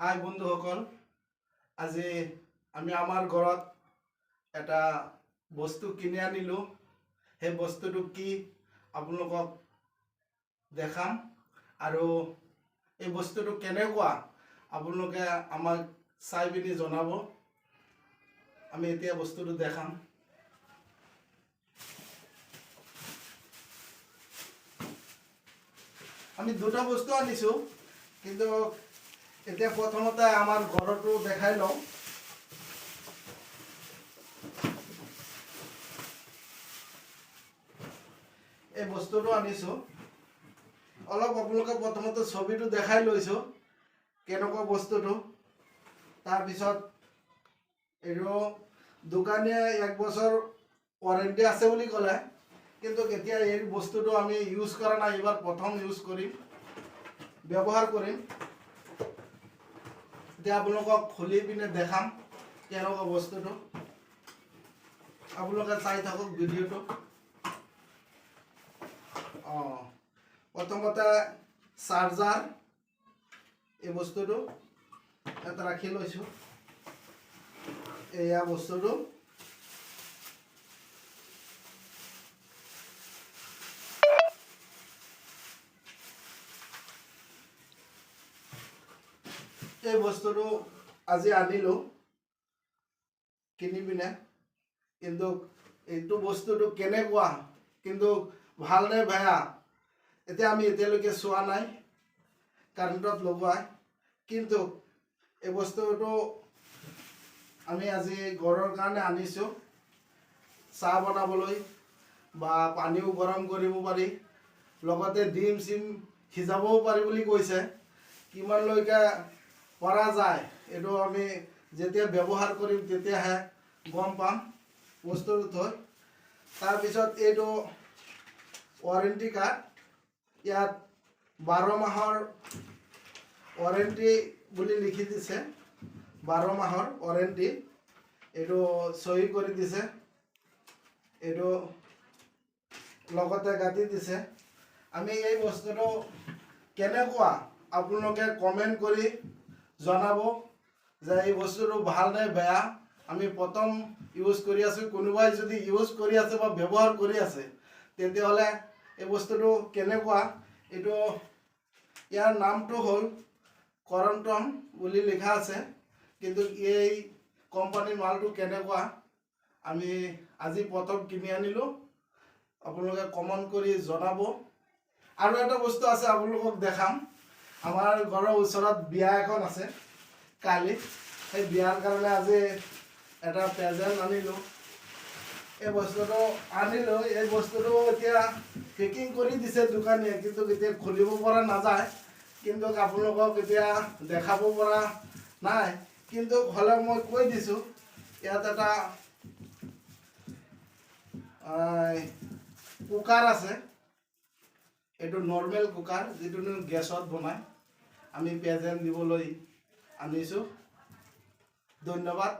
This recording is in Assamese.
হাই বন্ধুসকল, আজি আমি আমাৰ ঘৰত এটা বস্তু কিনি আনিলো। সেই বস্তুটো কি আপোনালোকক দেখাম আৰু এই বস্তুটো কেনেকুৱা আপোনালোকে আমাক চাই পিনি জনাব। আমি এতিয়া বস্তুটো দেখাম। আমি দুটা বস্তু আনিছো, কিন্তু এতিয়া প্ৰথমতে আমাৰ ঘৰটো দেখাই লওঁ। এই বস্তুটো আনিছো, অলপ আপোনালোকে প্ৰথমতে ছবিটো দেখাই লৈছো কেনেকুৱা বস্তুটো। তাৰপিছত এইটো দোকানীয়ে 1 বছৰ ৱাৰেণ্টি আছে বুলি ক'লে, কিন্তু এতিয়া এই বস্তুটো আমি ইউজ কৰা নাই, এইবাৰ প্ৰথম ইউজ কৰিম, ব্যৱহাৰ কৰিম। এতিয়া আপোনালোকক খুলি পিনে দেখাম কেনেকুৱা বস্তুটো। আপোনালোকে চাই থাকক ভিডিঅ'টো। প্ৰথমতে চাৰ্জাৰ, এই বস্তুটো এটা ৰাখি লৈছোঁ। এয়া বস্তুটো এই বস্তুটো আজি আনিলোঁ কিনি পিনে, কিন্তু এইটো বস্তুটো কেনেকুৱা, কিন্তু ভাল নে বেয়া এতিয়া আমি এতিয়ালৈকে চোৱা নাই কাৰেণ্টত লগোৱাই। কিন্তু এই বস্তুটো আমি আজি ঘৰৰ কাৰণে আনিছোঁ, চাহ বনাবলৈ বা পানীও গৰম কৰিব পাৰি, লগতে ডিম চিম সিজাবও পাৰি বুলি কৈছে। কিমানলৈকে পৰা যায় এইটো আমি যেতিয়া ব্যৱহাৰ কৰিম তেতিয়াহে গম পাম বস্তুটো থৈ। তাৰপিছত এইটো ৱাৰেণ্টি কাৰ্ড, ইয়াত 12 মাহৰ ৱাৰেণ্টি বুলি লিখি দিছে। 12 মাহৰ ৱাৰেণ্টি, এইটো চহী কৰি দিছে, এইটো লগতে কাটি দিছে। আমি এই বস্তুটো কেনেকুৱা আপোনালোকে কমেণ্ট কৰি জনাব যে এই বস্তুটো ভাল নে বেয়া। আমি প্ৰথম ইউজ কৰি আছোঁ, কোনোবাই যদি ইউজ কৰি আছে বা ব্যৱহাৰ কৰি আছে তেতিয়াহ'লে এই বস্তুটো কেনেকুৱা। এইটো ইয়াৰ নামটো হ'ল কৰণ্টন বুলি লিখা আছে, কিন্তু এই কোম্পানীৰ মালটো কেনেকুৱা আমি আজি প্ৰথম কিনি আনিলোঁ। আপোনালোকে কমেণ্ট কৰি জনাব। আৰু এটা বস্তু আছে আপোনালোকক দেখাম। আমাৰ ঘৰৰ ওচৰত বিয়া এখন আছে কালি, সেই বিয়াৰ কাৰণে আজি এটা প্ৰেজেণ্ট আনিলোঁ। এই বস্তুটো আনিলোঁ, এই বস্তুটো এতিয়া পেকিং কৰি দিছে দোকানীয়ে, কিন্তু এতিয়া খুলিব পৰা নাযায়, কিন্তু আপোনালোকক এতিয়া দেখাব পৰা নাই। কিন্তু হ'লে মই কৈ দিছোঁ, ইয়াত এটা কুকাৰ আছে। এইটো নৰ্মেল কুকাৰ, যিটো গেছত বনায়। আমি প্ৰেজেণ্ট দিবলৈ আনিছোঁ। ধন্যবাদ।